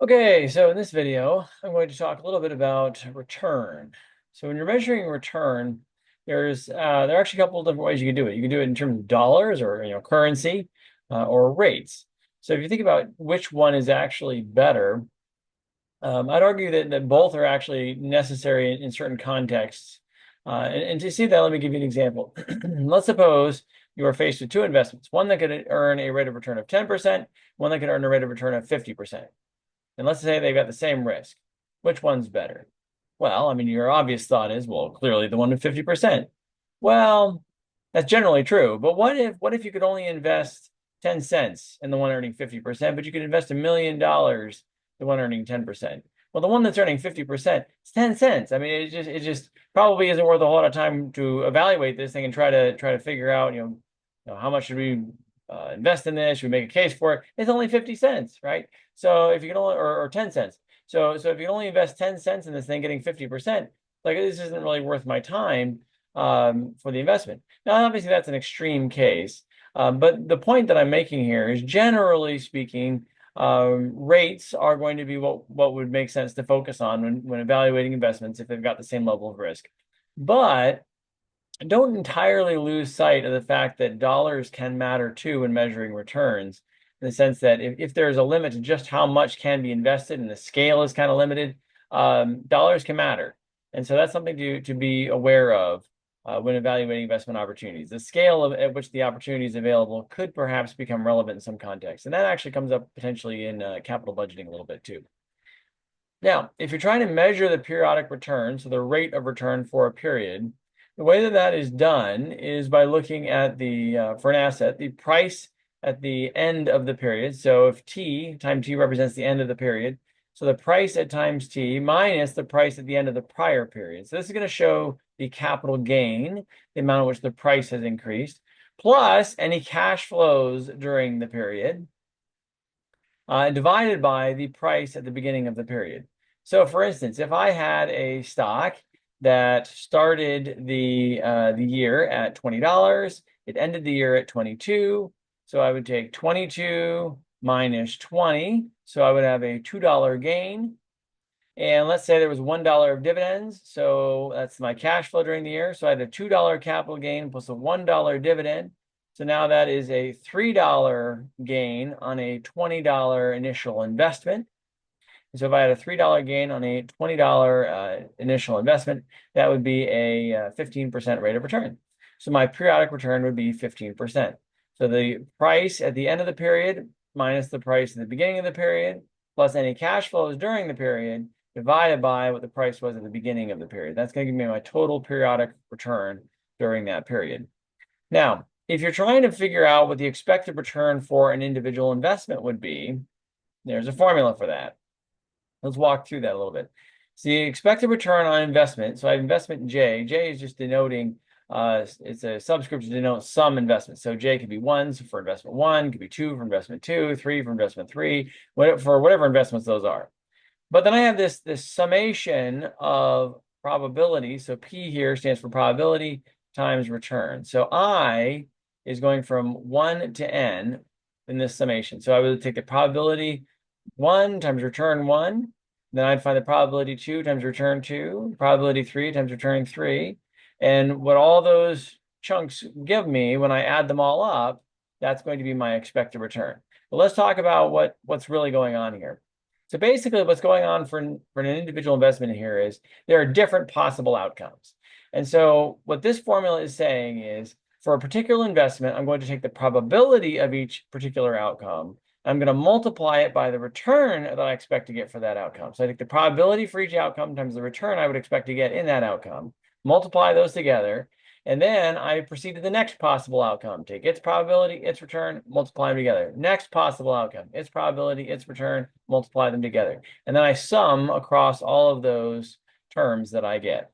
Okay, so in this video, I'm going to talk a little bit about return. So when you're measuring return, there are actually a couple of different ways you can do it. You can do it in terms of dollars or currency or rates. So if you think about which one is actually better, I'd argue that both are actually necessary in certain contexts. And to see that, let me give you an example. Let's suppose you are faced with two investments, one that could earn a rate of return of 10%, one that could earn a rate of return of 50%. And let's say they've got the same risk. Which one's better? Well, I mean, your obvious thought is, well, clearly the one with 50%. Well, that's generally true. But what if you could only invest 10 cents in the one earning 50%, but you could invest $1 million, the one earning 10%? Well, the one that's earning 50%, it's 10 cents. I mean, it just probably isn't worth a whole lot of time to evaluate this thing and try to figure out, how much should we invest in this? Should we make a case for it? It's only 50 cents, right? So if you can only, or 10 cents. So if you only invest 10 cents in this thing, getting 50%, like this isn't really worth my time for the investment. Now, obviously that's an extreme case. But the point that I'm making here is generally speaking, rates are going to be what would make sense to focus on when evaluating investments if they've got the same level of risk. But don't entirely lose sight of the fact that dollars can matter too when measuring returns, in the sense that if there's a limit to just how much can be invested and the scale is kind of limited, dollars can matter. And so that's something to be aware of when evaluating investment opportunities. The scale at which the opportunity is available could perhaps become relevant in some contexts. And that actually comes up potentially in capital budgeting a little bit too. Now, if you're trying to measure the periodic return, so the rate of return for a period, the way that is done is by looking at for an asset, the price at the end of the period. So if time t represents the end of the period, so the price at times t minus the price at the end of the prior period. So this is going to show the capital gain, the amount at which the price has increased, plus any cash flows during the period, divided by the price at the beginning of the period. So for instance, if I had a stock that started the year at $20, it ended the year at 22. So I would take 22 minus 20. So I would have a $2 gain. And let's say there was $1 of dividends. So that's my cash flow during the year. So I had a $2 capital gain plus a $1 dividend. So now that is a $3 gain on a $20 initial investment. So if I had a $3 gain on a $20 initial investment, that would be a 15% rate of return. So my periodic return would be 15%. So the price at the end of the period minus the price at the beginning of the period, plus any cash flows during the period, divided by what the price was at the beginning of the period. That's going to give me my total periodic return during that period. Now, if you're trying to figure out what the expected return for an individual investment would be, there's a formula for that. Let's walk through that a little bit. So the expected return on investment, so I have investment J. J is just denoting, it's a subscript to denote some investment. So J could be 1 for investment 1, could be 2 for investment 2, 3 for investment 3, for whatever investments those are. But then I have this summation of probability. So P here stands for probability times return. So I is going from 1 to n in this summation. So I would take the probability 1 times return 1. Then I'd find the probability 2 times return 2, probability 3 times return 3. And what all those chunks give me when I add them all up, that's going to be my expected return. But let's talk about what's really going on here. So basically what's going on for an individual investment here is there are different possible outcomes. And so what this formula is saying is for a particular investment, I'm going to take the probability of each particular outcome. I'm going to multiply it by the return that I expect to get for that outcome. So I take the probability for each outcome times the return I would expect to get in that outcome, multiply those together, and then I proceed to the next possible outcome. Take its probability, its return, multiply them together. Next possible outcome, its probability, its return, multiply them together. And then I sum across all of those terms that I get.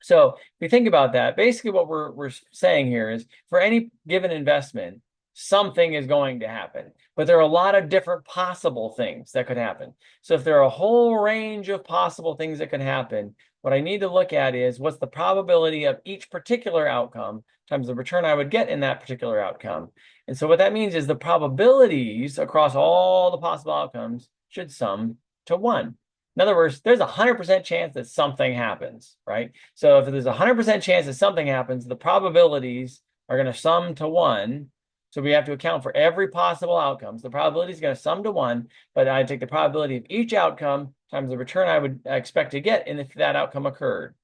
So if we think about that, basically what we're saying here is for any given investment, something is going to happen. But there are a lot of different possible things that could happen. So if there are a whole range of possible things that could happen, what I need to look at is what's the probability of each particular outcome times the return I would get in that particular outcome. And so what that means is the probabilities across all the possible outcomes should sum to 1. In other words, there's a 100% chance that something happens, right? So if there's a 100% chance that something happens, the probabilities are going to sum to 1. So we have to account for every possible outcome. So the probability is going to sum to 1, but I take the probability of each outcome times the return I would expect to get if that outcome occurred.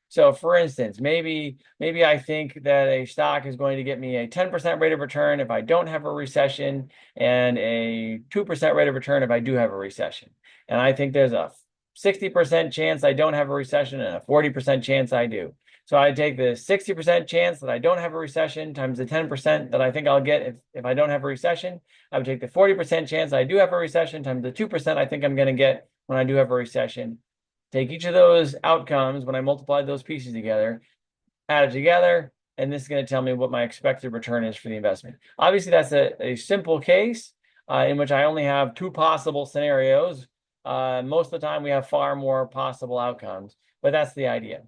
So for instance, maybe I think that a stock is going to get me a 10% rate of return if I don't have a recession and a 2% rate of return if I do have a recession. And I think there's a 60% chance I don't have a recession and a 40% chance I do. So I take the 60% chance that I don't have a recession times the 10% that I think I'll get if I don't have a recession. I would take the 40% chance I do have a recession times the 2% I think I'm going to get when I do have a recession. Take each of those outcomes when I multiply those pieces together, add it together, and this is going to tell me what my expected return is for the investment. Obviously, that's a simple case in which I only have 2 possible scenarios. Most of the time, we have far more possible outcomes, but that's the idea.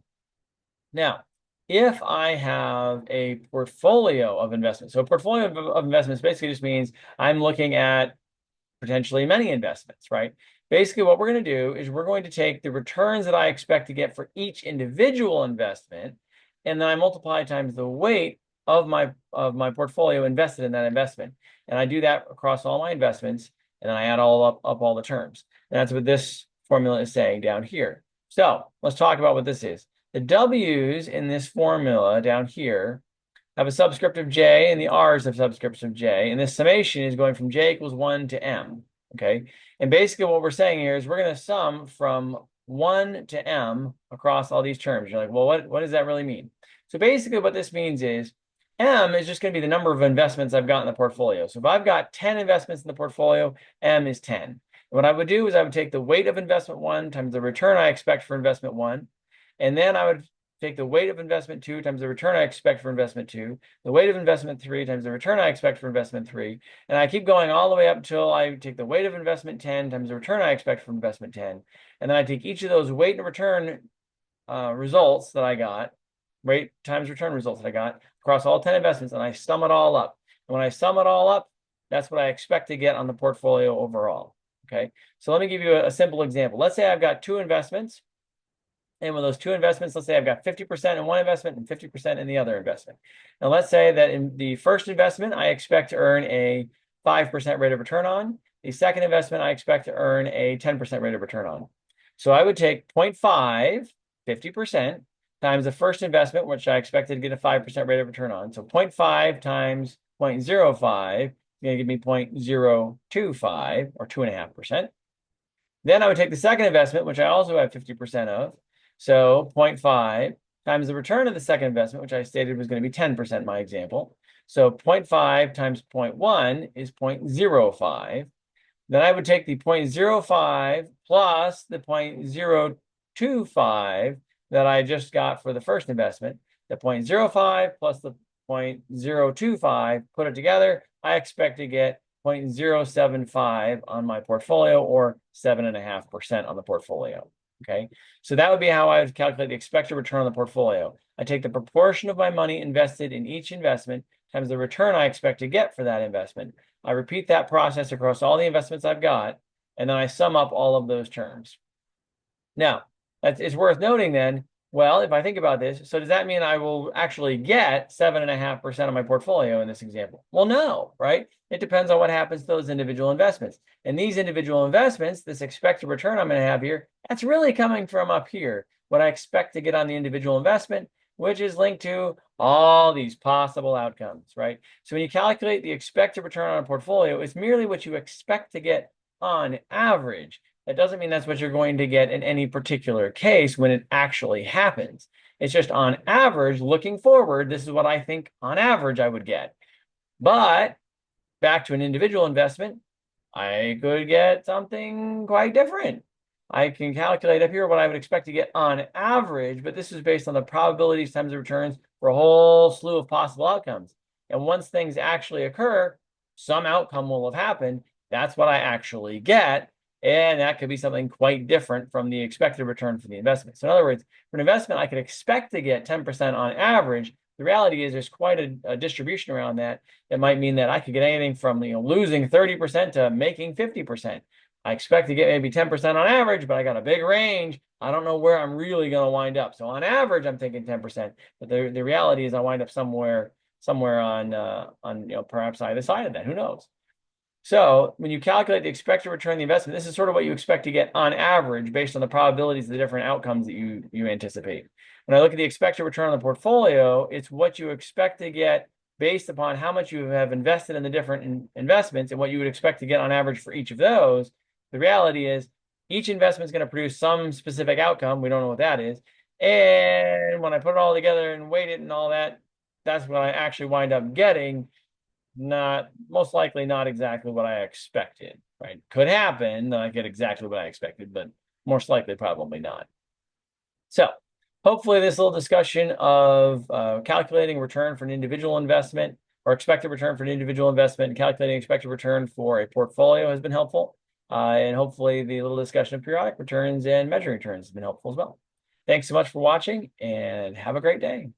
Now, if I have a portfolio of investments, so a portfolio of investments basically just means I'm looking at potentially many investments, right? Basically, what we're going to do is we're going to take the returns that I expect to get for each individual investment, and then I multiply times the weight of my portfolio invested in that investment. And I do that across all my investments, and then I add up all the terms. And that's what this formula is saying down here. So let's talk about what this is. The W's in this formula down here have a subscript of J, and the R's have subscripts of J. And this summation is going from J equals 1 to M. Okay. And basically what we're saying here is we're going to sum from 1 to M across all these terms. You're like, well, what does that really mean? So basically what this means is M is just going to be the number of investments I've got in the portfolio. So if I've got 10 investments in the portfolio, M is 10. And what I would do is I would take the weight of investment 1 times the return I expect for investment 1. And then I would take the weight of investment 2 times the return I expect for investment 2, the weight of investment 3 times the return I expect for investment 3, and I keep going all the way up until I take the weight of investment 10 times the return I expect for investment 10, and then I take each of those weight and return results that I got, weight times return results that I got across all 10 investments, and I sum it all up. And when I sum it all up, that's what I expect to get on the portfolio overall. Okay, so let me give you a simple example. Let's say I've got 2 investments. And with those 2 investments, let's say I've got 50% in one investment and 50% in the other investment. Now, let's say that in the first investment, I expect to earn a 5% rate of return on. The second investment, I expect to earn a 10% rate of return on. So I would take 0.5, 50%, times the first investment, which I expected to get a 5% rate of return on. So 0.5 times 0.05 is going to give me 0.025, or 2.5%. Then I would take the second investment, which I also have 50% of. So 0.5 times the return of the second investment, which I stated was going to be 10% in my example. So 0.5 times 0.1 is 0.05. Then I would take the 0.05 plus the 0.025 that I just got for the first investment. The 0.05 plus the 0.025, put it together, I expect to get 0.075 on my portfolio, or 7.5% on the portfolio. Okay, so that would be how I would calculate the expected return on the portfolio. I take the proportion of my money invested in each investment times the return I expect to get for that investment. I repeat that process across all the investments I've got, and then I sum up all of those terms. Now, it's worth noting then, well, if I think about this, so does that mean I will actually get 7.5% of my portfolio in this example? Well, no, right? It depends on what happens to those individual investments. And these individual investments, this expected return I'm going to have here, that's really coming from up here, what I expect to get on the individual investment, which is linked to all these possible outcomes, right? So when you calculate the expected return on a portfolio, it's merely what you expect to get on average. That doesn't mean that's what you're going to get in any particular case when it actually happens. It's just on average, looking forward, this is what I think on average I would get. But back to an individual investment, I could get something quite different. I can calculate up here what I would expect to get on average, but this is based on the probabilities times the returns for a whole slew of possible outcomes. And once things actually occur, some outcome will have happened. That's what I actually get. And that could be something quite different from the expected return for the investment. So in other words, for an investment, I could expect to get 10% on average. The reality is there's quite a distribution around that. That might mean that I could get anything from losing 30% to making 50%. I expect to get maybe 10% on average, but I got a big range. I don't know where I'm really going to wind up. So on average, I'm thinking 10%, but the reality is I wind up somewhere on perhaps either side of that. Who knows? So when you calculate the expected return on the investment, this is sort of what you expect to get on average based on the probabilities of the different outcomes that you anticipate. When I look at the expected return on the portfolio, it's what you expect to get based upon how much you have invested in the different investments and what you would expect to get on average for each of those. The reality is each investment is going to produce some specific outcome. We don't know what that is. And when I put it all together and weight it and all that, that's what I actually wind up getting. Not most likely not exactly what I expected, right? Could happen that I get exactly what I expected, but most likely probably not. So hopefully this little discussion of calculating return for an individual investment or expected return for an individual investment and calculating expected return for a portfolio has been helpful. And hopefully the little discussion of periodic returns and measuring returns has been helpful as well. Thanks so much for watching and have a great day.